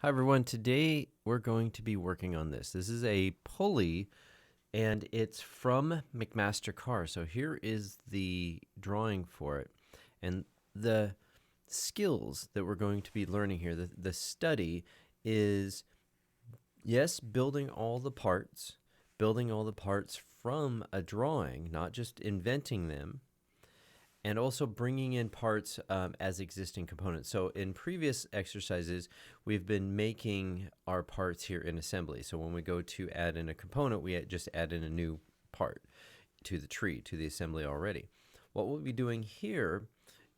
Hi everyone, today we're going to be working on this. This is a pulley and it's from McMaster Carr. So here is the drawing for it. And the skills that we're going to be learning here, the study is, yes, building all the parts from a drawing, not just inventing them, and also bringing in parts as existing components. So in previous exercises, we've been making our parts here in assembly. So when we go to add in a component, we just add in a new part to the tree, to the assembly already. What we'll be doing here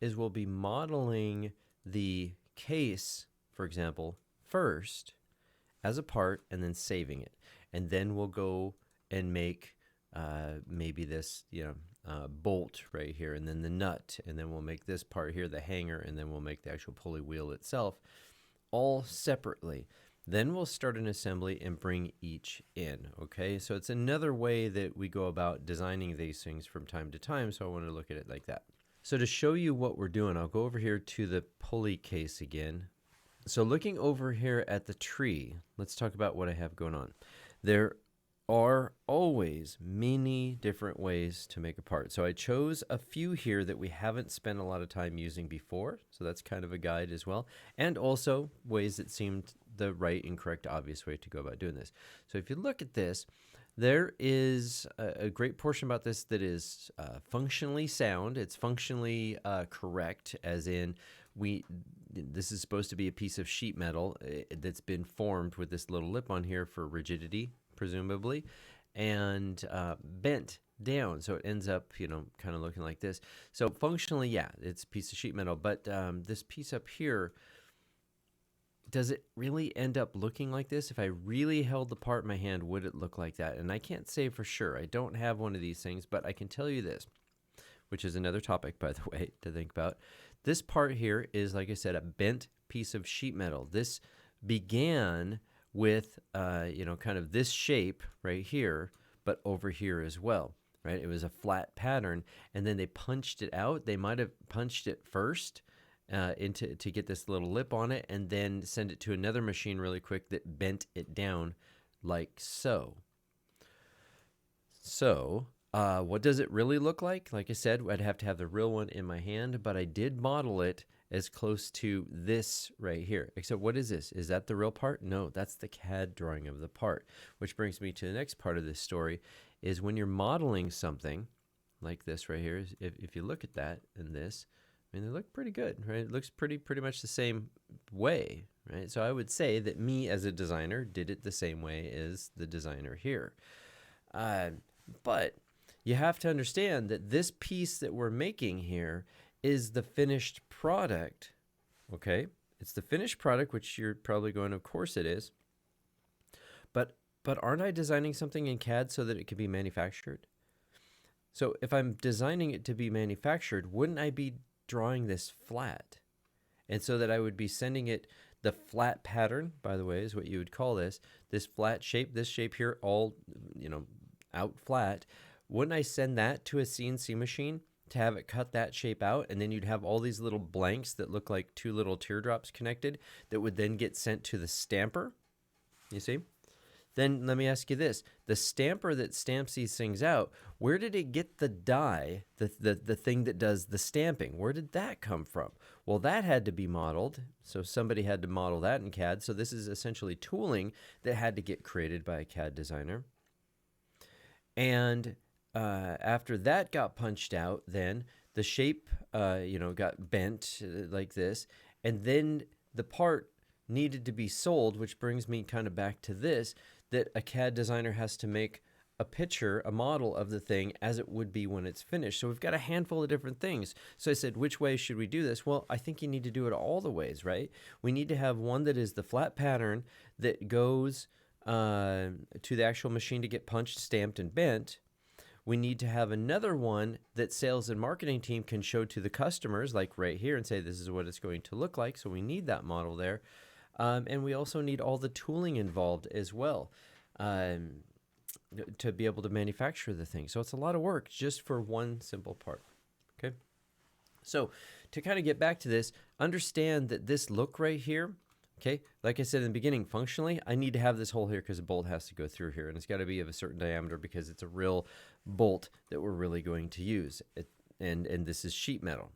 is we'll be modeling the case, for example, first as a part and then saving it. And then we'll go and make maybe this, bolt right here, and then the nut, and then we'll make this part here, the hanger, and then we'll make the actual pulley wheel itself, all separately. Then we'll start an assembly and bring each in, okay? So it's another way that we go about designing these things from time to time, so I want to look at it like that. So to show you what we're doing, I'll go over here to the pulley case again. So looking over here at the tree, let's talk about what I have going on. There are always many different ways to make a part. So I chose a few here that we haven't spent a lot of time using before. So that's kind of a guide as well. And also ways that seemed the right and correct, obvious way to go about doing this. So if you look at this, there is a great portion about this that is functionally sound. It's functionally correct, as in this is supposed to be a piece of sheet metal that's been formed with this little lip on here for rigidity, presumably, and bent down, so it ends up, kind of looking like this. So functionally, yeah, it's a piece of sheet metal, but this piece up here, does it really end up looking like this? If I really held the part in my hand, would it look like that? And I can't say for sure. I don't have one of these things, but I can tell you this, which is another topic, by the way, to think about. This part here is, like I said, a bent piece of sheet metal. This began with, kind of this shape right here, but over here as well, right? It was a flat pattern, and then they punched it out. They might have punched it first to get this little lip on it, and then send it to another machine really quick that bent it down like so. So what does it really look like? Like I said, I'd have to have the real one in my hand, but I did model it as close to this right here. Except what is this? Is that the real part? No, that's the CAD drawing of the part. Which brings me to the next part of this story, is when you're modeling something like this right here, if you look at that and this, I mean, they look pretty good, right? It looks pretty much the same way, right? So I would say that me as a designer did it the same way as the designer here. But you have to understand that this piece that we're making here is the finished product, okay? It's the finished product, which you're probably going, of course it is. But aren't I designing something in CAD so that it can be manufactured? So if I'm designing it to be manufactured, wouldn't I be drawing this flat? And so that I would be sending it, the flat pattern, by the way, is what you would call this flat shape, this shape here, all, out flat. Wouldn't I send that to a CNC machine to have it cut that shape out, and then you'd have all these little blanks that look like two little teardrops connected that would then get sent to the stamper? You see? Then let me ask you this. The stamper that stamps these things out, where did it get the die, the thing that does the stamping? Where did that come from? Well, that had to be modeled, so somebody had to model that in CAD. So this is essentially tooling that had to get created by a CAD designer. And after that got punched out, then the shape, got bent like this, and then the part needed to be sold, which brings me kind of back to this, that a CAD designer has to make a picture, a model of the thing as it would be when it's finished. So we've got a handful of different things. So I said, which way should we do this? Well, I think you need to do it all the ways, right? We need to have one that is the flat pattern that goes to the actual machine to get punched, stamped, and bent. We need to have another one that sales and marketing team can show to the customers, like right here, and say this is what it's going to look like. So we need that model there. And we also need all the tooling involved as well to be able to manufacture the thing. So it's a lot of work just for one simple part. Okay. So to kind of get back to this, understand that this look right here Okay, like I said in the beginning, functionally, I need to have this hole here because the bolt has to go through here, and it's got to be of a certain diameter because it's a real bolt that we're really going to use. And this is sheet metal.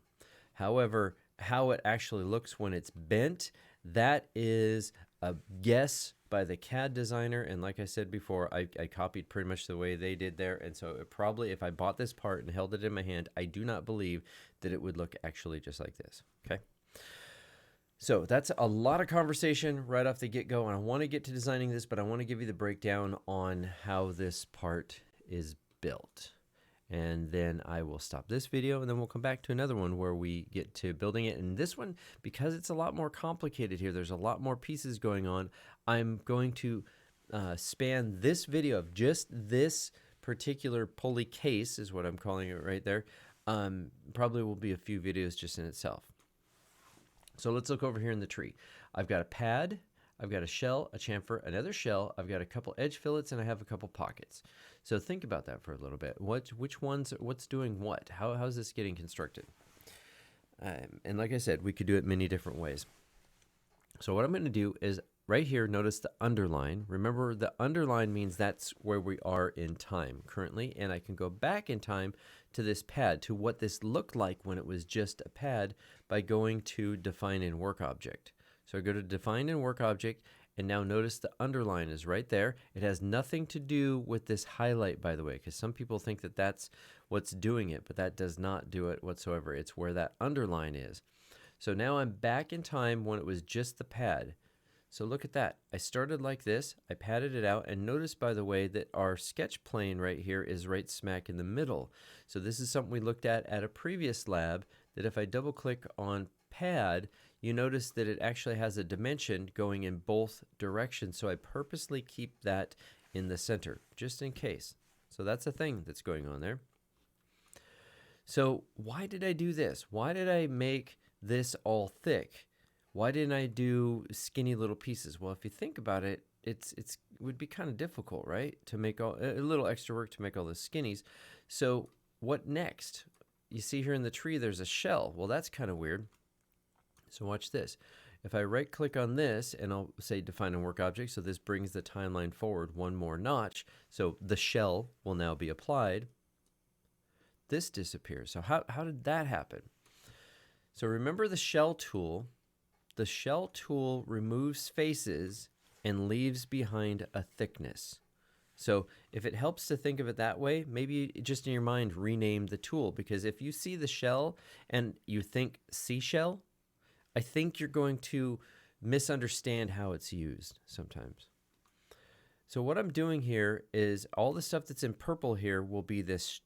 However, how it actually looks when it's bent, that is a guess by the CAD designer. And like I said before, I copied pretty much the way they did there. And so it probably, if I bought this part and held it in my hand, I do not believe that it would look actually just like this. Okay. So that's a lot of conversation right off the get-go, and I want to get to designing this, but I want to give you the breakdown on how this part is built. And then I will stop this video, and then we'll come back to another one where we get to building it. And this one, because it's a lot more complicated here, there's a lot more pieces going on, I'm going to span this video of just this particular pulley case, is what I'm calling it right there. Probably will be a few videos just in itself. So let's look over here in the tree. I've got a pad, I've got a shell, a chamfer, another shell, I've got a couple edge fillets, and I have a couple pockets. So think about that for a little bit. Which ones, what's doing what? How's this getting constructed? And like I said, we could do it many different ways. So what I'm going to do is right here, notice the underline. Remember, the underline means that's where we are in time currently, and I can go back in time to this pad, to what this looked like when it was just a pad, by going to Define in Work Object. So I go to Define in Work Object, and now notice the underline is right there. It has nothing to do with this highlight, by the way, because some people think that that's what's doing it, but that does not do it whatsoever. It's where that underline is. So now I'm back in time when it was just the pad. So look at that. I started like this, I padded it out, and notice, by the way, that our sketch plane right here is right smack in the middle. So this is something we looked at a previous lab, that if I double click on pad, you notice that it actually has a dimension going in both directions. So I purposely keep that in the center, just in case. So that's a thing that's going on there. So why did I do this? Why did I make this all thick? Why didn't I do skinny little pieces? Well, if you think about it, it would be kind of difficult, right? To make a little extra work to make all the skinnies. So what next? You see here in the tree, there's a shell. Well, that's kind of weird. So watch this. If I right click on this and I'll say Define and Work Object, so this brings the timeline forward one more notch. So the shell will now be applied. This disappears. So how did that happen? So remember the shell tool. The shell tool removes faces and leaves behind a thickness. So if it helps to think of it that way, maybe just in your mind rename the tool, because if you see the shell and you think seashell, I think you're going to misunderstand how it's used sometimes. So what I'm doing here is all the stuff that's in purple here will be this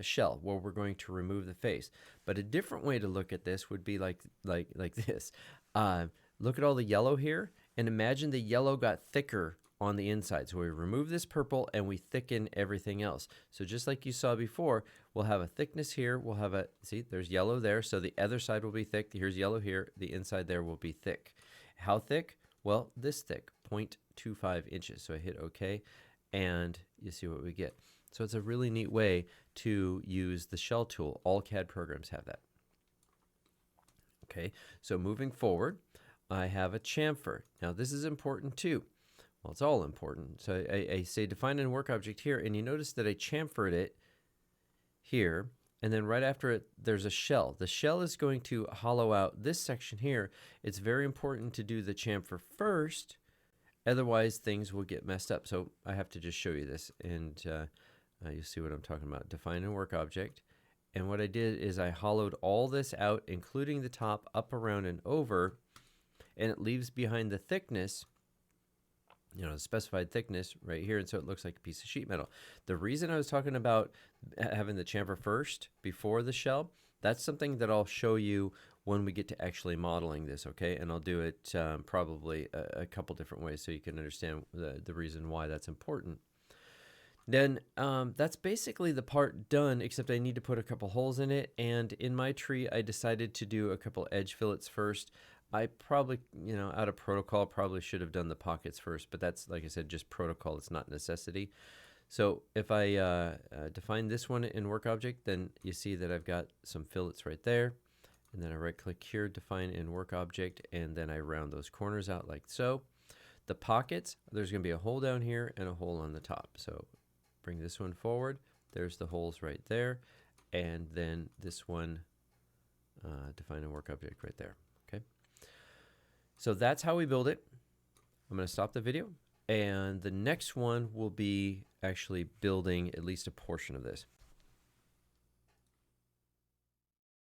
shell where we're going to remove the face. But a different way to look at this would be like this. Look at all the yellow here, and imagine the yellow got thicker on the inside. So we remove this purple and we thicken everything else. So just like you saw before, we'll have a thickness here. We'll have a, see, there's yellow there. So the other side will be thick. Here's yellow here. The inside there will be thick. How thick? Well, this thick, 0.25 inches. So I hit OK, and you see what we get. So it's a really neat way to use the shell tool. All CAD programs have that. Okay, so moving forward, I have a chamfer. Now this is important too. Well, it's all important. So I say Define and Work Object here, and you notice that I chamfered it here, and then right after it, there's a shell. The shell is going to hollow out this section here. It's very important to do the chamfer first, otherwise things will get messed up. So I have to just show you this, and you'll see what I'm talking about. Define and Work Object. And what I did is I hollowed all this out, including the top, up, around, and over, and it leaves behind the thickness, you know, the specified thickness right here, and so it looks like a piece of sheet metal. The reason I was talking about having the chamfer first before the shell, that's something that I'll show you when we get to actually modeling this, okay? And I'll do it probably a couple different ways so you can understand the reason why that's important. Then that's basically the part done, except I need to put a couple holes in it. And in my tree, I decided to do a couple edge fillets first. I probably, you know, out of protocol, probably should have done the pockets first, but that's, like I said, just protocol. It's not necessity. So if I define this one in Work Object, then you see that I've got some fillets right there. and then I right click here, define in work object, and then I round those corners out like so. The pockets, there's going to be a hole down here and a hole on the top. So bring this one forward. There's the holes right there. And then this one, define a work object right there. Okay. So that's how we build it. I'm going to stop the video. And the next one will be actually building at least a portion of this.